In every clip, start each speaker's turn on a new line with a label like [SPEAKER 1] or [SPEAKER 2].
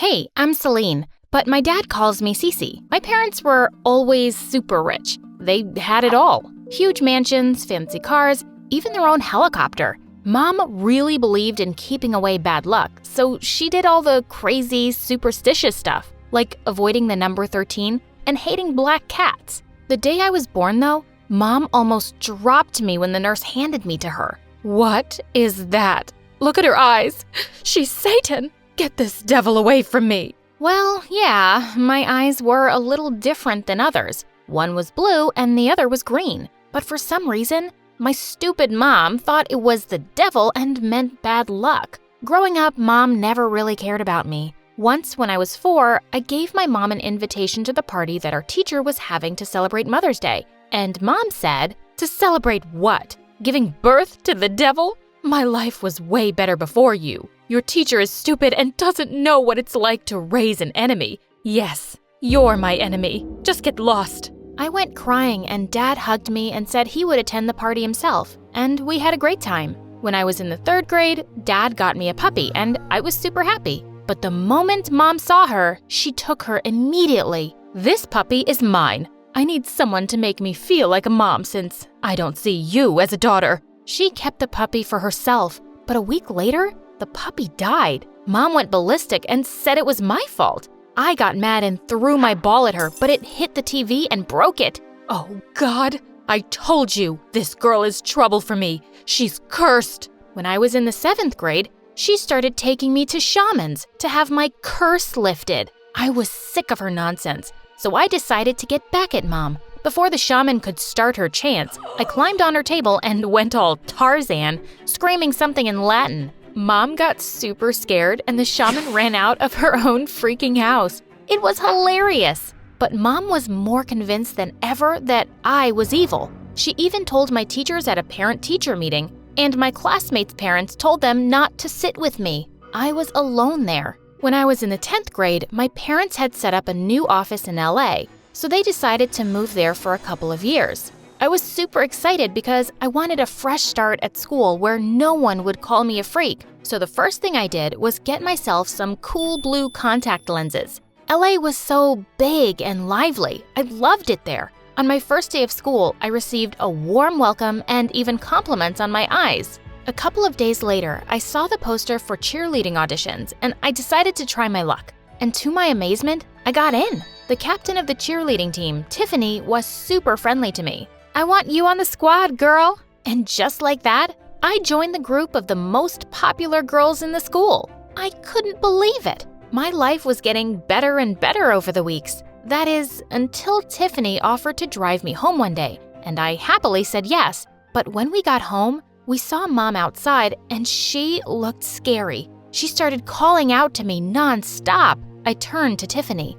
[SPEAKER 1] Hey, I'm Celine, but my dad calls me Cece. My parents were always super rich. They had it all. Huge mansions, fancy cars, even their own helicopter. Mom really believed in keeping away bad luck, so she did all the crazy, superstitious stuff, like avoiding the number 13 and hating black cats. The day I was born, though, Mom almost dropped me when the nurse handed me to her. What is that? Look at her eyes. She's Satan. Get this devil away from me. Well, yeah, my eyes were a little different than others. One was blue and the other was green. But for some reason, my stupid mom thought it was the devil and meant bad luck. Growing up, Mom never really cared about me. Once, when I was 4, I gave my mom an invitation to the party that our teacher was having to celebrate Mother's Day. And Mom said, "To celebrate what? Giving birth to the devil? My life was way better before you. Your teacher is stupid and doesn't know what it's like to raise an enemy. Yes, you're my enemy. Just get lost." I went crying and Dad hugged me and said he would attend the party himself, and we had a great time. When I was in the 3rd grade, Dad got me a puppy and I was super happy. But the moment Mom saw her, she took her immediately. "This puppy is mine. I need someone to make me feel like a mom since I don't see you as a daughter." She kept the puppy for herself, but a week later, the puppy died. Mom went ballistic and said it was my fault. I got mad and threw my ball at her, but it hit the TV and broke it. Oh God, I told you, this girl is trouble for me. She's cursed. When I was in the 7th grade, she started taking me to shamans to have my curse lifted. I was sick of her nonsense, so I decided to get back at Mom. Before the shaman could start her chants, I climbed on her table and went all Tarzan, screaming something in Latin. Mom got super scared and the shaman ran out of her own freaking house. It was hilarious. But Mom was more convinced than ever that I was evil. She even told my teachers at a parent-teacher meeting, and my classmates' parents told them not to sit with me. I was alone there. When I was in the 10th grade, my parents had set up a new office in LA, so they decided to move there for a couple of years. I was super excited because I wanted a fresh start at school where no one would call me a freak. So the first thing I did was get myself some cool blue contact lenses. LA was so big and lively. I loved it there. On my first day of school, I received a warm welcome and even compliments on my eyes. A couple of days later, I saw the poster for cheerleading auditions and I decided to try my luck. And to my amazement, I got in. The captain of the cheerleading team, Tiffany, was super friendly to me. "I want you on the squad, girl." And just like that, I joined the group of the most popular girls in the school. I couldn't believe it. My life was getting better and better over the weeks. That is, until Tiffany offered to drive me home one day, and I happily said yes. But when we got home, we saw Mom outside, and she looked scary. She started calling out to me nonstop. I turned to Tiffany.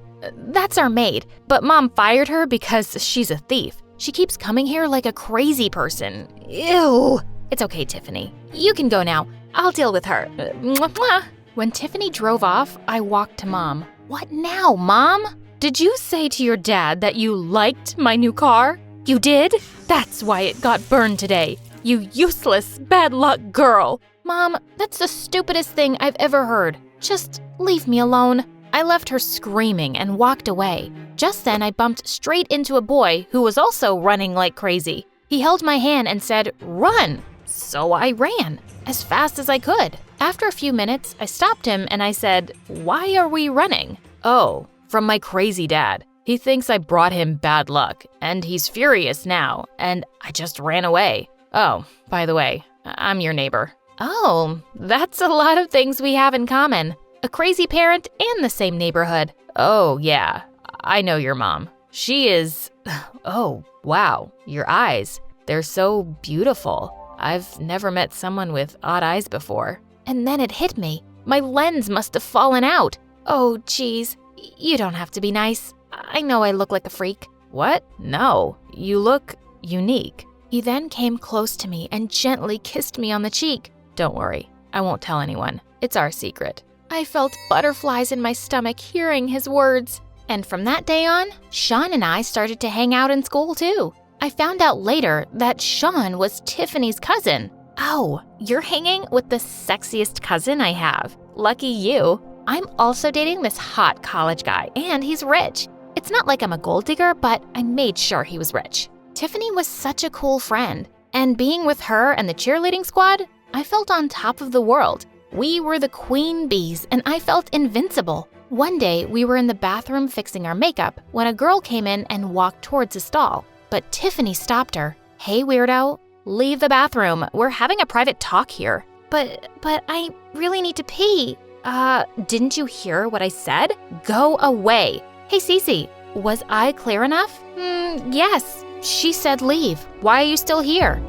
[SPEAKER 1] "That's our maid, but Mom fired her because she's a thief. She keeps coming here like a crazy person. Ew." "It's okay, Tiffany. You can go now. I'll deal with her." Mwah. When Tiffany drove off, I walked to Mom. "What now, Mom?" "Did you say to your dad that you liked my new car?" "You did? That's why it got burned today. You useless, bad luck girl." "Mom, that's the stupidest thing I've ever heard. Just leave me alone." I left her screaming and walked away. Just then, I bumped straight into a boy who was also running like crazy. He held my hand and said, "Run." So I ran, as fast as I could. After a few minutes, I stopped him and I said, "Why are we running?" "Oh, from my crazy dad. He thinks I brought him bad luck, and he's furious now, and I just ran away. Oh, by the way, I'm your neighbor." "Oh, that's a lot of things we have in common. A crazy parent and the same neighborhood." "Oh, yeah, I know your mom. She is... Oh, wow, your eyes. They're so beautiful. I've never met someone with odd eyes before." And then it hit me. My lens must have fallen out. "Oh, geez, you don't have to be nice. I know I look like a freak." "What? No, you look unique." He then came close to me and gently kissed me on the cheek. "Don't worry, I won't tell anyone. It's our secret." I felt butterflies in my stomach hearing his words. And from that day on, Sean and I started to hang out in school too. I found out later that Sean was Tiffany's cousin. "Oh, you're hanging with the sexiest cousin I have. Lucky you." I'm also dating this hot college guy, and he's rich. It's not like I'm a gold digger, but I made sure he was rich. Tiffany was such a cool friend, and being with her and the cheerleading squad, I felt on top of the world. We were the queen bees, and I felt invincible. One day, we were in the bathroom fixing our makeup when a girl came in and walked towards a stall, but Tiffany stopped her. "Hey, weirdo, leave the bathroom. We're having a private talk here." But I really need to pee. Didn't you hear what I said? Go away. Hey, Cece, was I clear enough? Yes. She said leave. Why are you still here?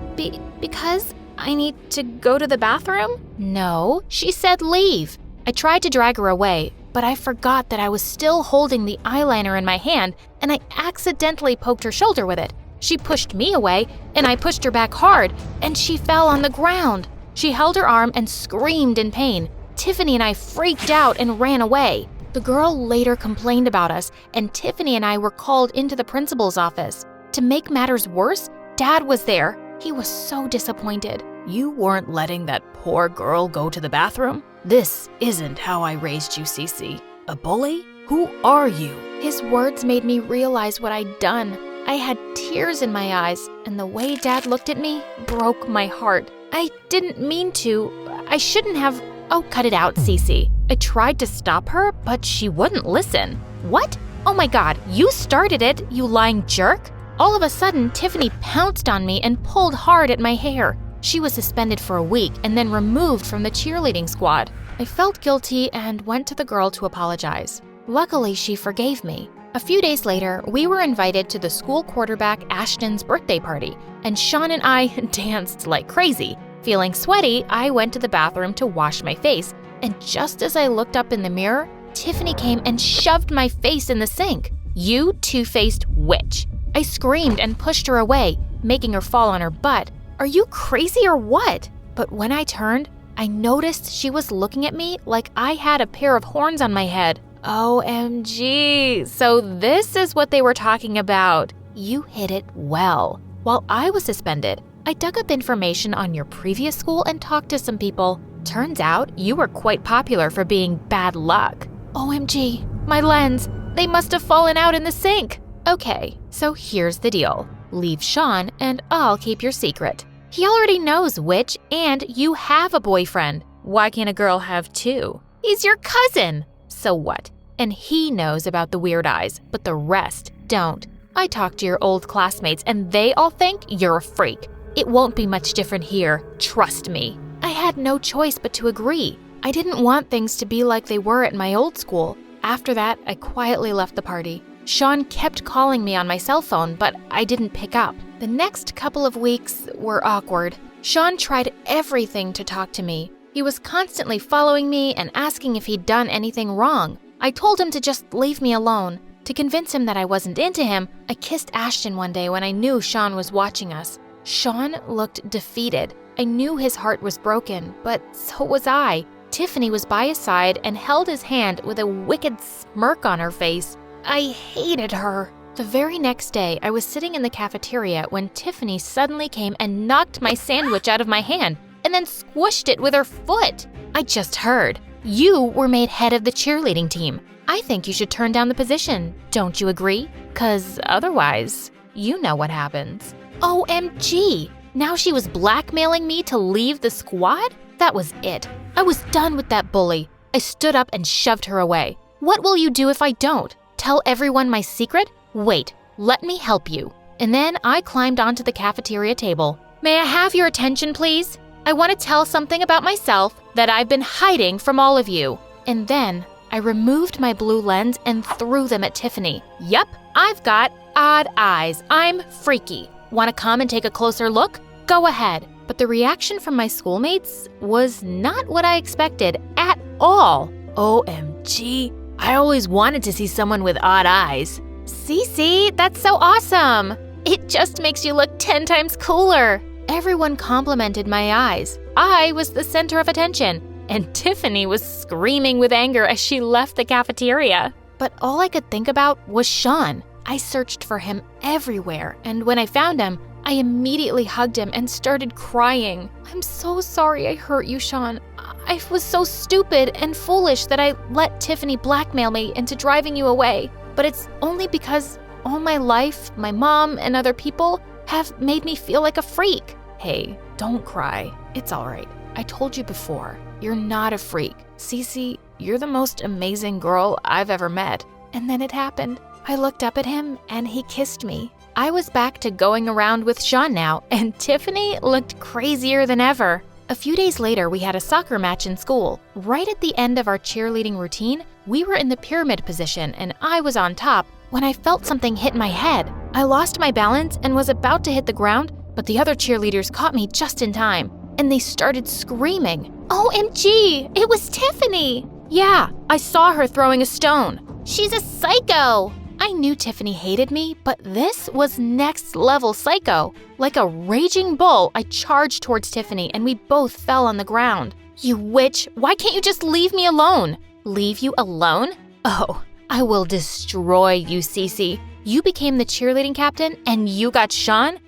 [SPEAKER 1] Because I need to go to the bathroom? No, she said leave. I tried to drag her away, but I forgot that I was still holding the eyeliner in my hand, and I accidentally poked her shoulder with it. She pushed me away, and I pushed her back hard, and she fell on the ground. She held her arm and screamed in pain. Tiffany and I freaked out and ran away. The girl later complained about us, and Tiffany and I were called into the principal's office. To make matters worse, Dad was there. He was so disappointed. "You weren't letting that poor girl go to the bathroom? This isn't how I raised you, Cece. A bully? Who are you?" His words made me realize what I'd done. I had tears in my eyes, and the way Dad looked at me broke my heart. I didn't mean to. I shouldn't have. Oh, cut it out, Cece. I tried to stop her, but she wouldn't listen. What? Oh my God, you started it, you lying jerk. All of a sudden, Tiffany pounced on me and pulled hard at my hair. She was suspended for a week and then removed from the cheerleading squad. I felt guilty and went to the girl to apologize. Luckily, she forgave me. A few days later, we were invited to the school quarterback Ashton's birthday party, and Sean and I danced like crazy. Feeling sweaty, I went to the bathroom to wash my face, and just as I looked up in the mirror, Tiffany came and shoved my face in the sink. "You two-faced witch." I screamed and pushed her away, making her fall on her butt. "Are you crazy or what?" But when I turned, I noticed she was looking at me like I had a pair of horns on my head. OMG, so this is what they were talking about. You hit it well. While I was suspended, I dug up information on your previous school and talked to some people. Turns out you were quite popular for being bad luck. OMG, my lens, they must have fallen out in the sink. Okay, so here's the deal. Leave Sean and I'll keep your secret. He already knows which, and you have a boyfriend. Why can't a girl have two? He's your cousin. So what? And he knows about the weird eyes, but the rest don't. I talked to your old classmates and they all think you're a freak. It won't be much different here, trust me. I had no choice but to agree. I didn't want things to be like they were at my old school. After that, I quietly left the party. Sean kept calling me on my cell phone, but I didn't pick up. The next couple of weeks were awkward. Sean tried everything to talk to me. He was constantly following me and asking if he'd done anything wrong. I told him to just leave me alone. To convince him that I wasn't into him, I kissed Ashton one day when I knew Sean was watching us. Sean looked defeated. I knew his heart was broken, but so was I. Tiffany was by his side and held his hand with a wicked smirk on her face. I hated her. The very next day, I was sitting in the cafeteria when Tiffany suddenly came and knocked my sandwich out of my hand and then squished it with her foot. I just heard. You were made head of the cheerleading team. I think you should turn down the position. Don't you agree? 'Cause otherwise, you know what happens. OMG! Now she was blackmailing me to leave the squad? That was it. I was done with that bully. I stood up and shoved her away. What will you do if I don't? Tell everyone my secret? Wait, let me help you. And then I climbed onto the cafeteria table. May I have your attention, please? I want to tell something about myself that I've been hiding from all of you. And then I removed my blue lens and threw them at Tiffany. Yup, I've got odd eyes. I'm freaky. Want to come and take a closer look? Go ahead. But the reaction from my schoolmates was not what I expected at all. OMG, I always wanted to see someone with odd eyes. Cece, that's so awesome. It just makes you look 10 times cooler. Everyone complimented my eyes. I was the center of attention, and Tiffany was screaming with anger as she left the cafeteria. But all I could think about was Sean. I searched for him everywhere, and when I found him, I immediately hugged him and started crying. I'm so sorry I hurt you, Sean. I was so stupid and foolish that I let Tiffany blackmail me into driving you away. But it's only because all my life, my mom and other people have made me feel like a freak. Hey, don't cry. It's all right. I told you before, you're not a freak. Cece, you're the most amazing girl I've ever met. And then it happened. I looked up at him and he kissed me. I was back to going around with Sean now, and Tiffany looked crazier than ever. A few days later, we had a soccer match in school. Right at the end of our cheerleading routine, we were in the pyramid position and I was on top when I felt something hit my head. I lost my balance and was about to hit the ground, but the other cheerleaders caught me just in time, and they started screaming. OMG, it was Tiffany! Yeah, I saw her throwing a stone. She's a psycho! I knew Tiffany hated me, but this was next level psycho. Like a raging bull, I charged towards Tiffany and we both fell on the ground. You witch, why can't you just leave me alone? Leave you alone? Oh, I will destroy you, Cece. You became the cheerleading captain and you got Sean?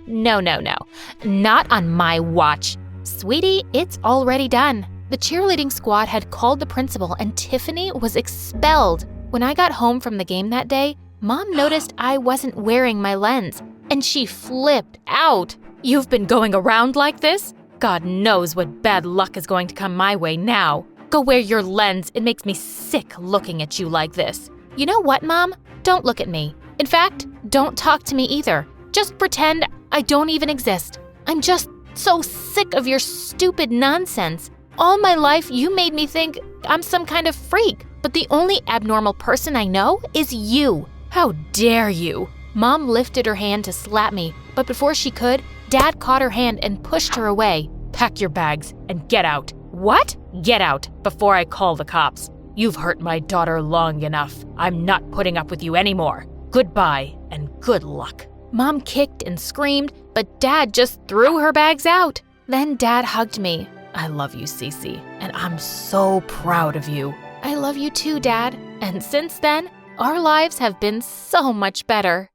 [SPEAKER 1] No. Not on my watch. Sweetie, it's already done. The cheerleading squad had called the principal and Tiffany was expelled. When I got home from the game that day, Mom noticed I wasn't wearing my lens, and she flipped out. You've been going around like this? God knows what bad luck is going to come my way now. Go wear your lens. It makes me sick looking at you like this. You know what, Mom? Don't look at me. In fact, don't talk to me either. Just pretend I don't even exist. I'm just so sick of your stupid nonsense. All my life, you made me think I'm some kind of freak. But the only abnormal person I know is you. How dare you? Mom lifted her hand to slap me, but before she could, Dad caught her hand and pushed her away. Pack your bags and get out. What? Get out before I call the cops. You've hurt my daughter long enough. I'm not putting up with you anymore. Goodbye and good luck. Mom kicked and screamed, but Dad just threw her bags out. Then Dad hugged me. I love you, Cece, and I'm so proud of you. I love you too, Dad. And since then, our lives have been so much better.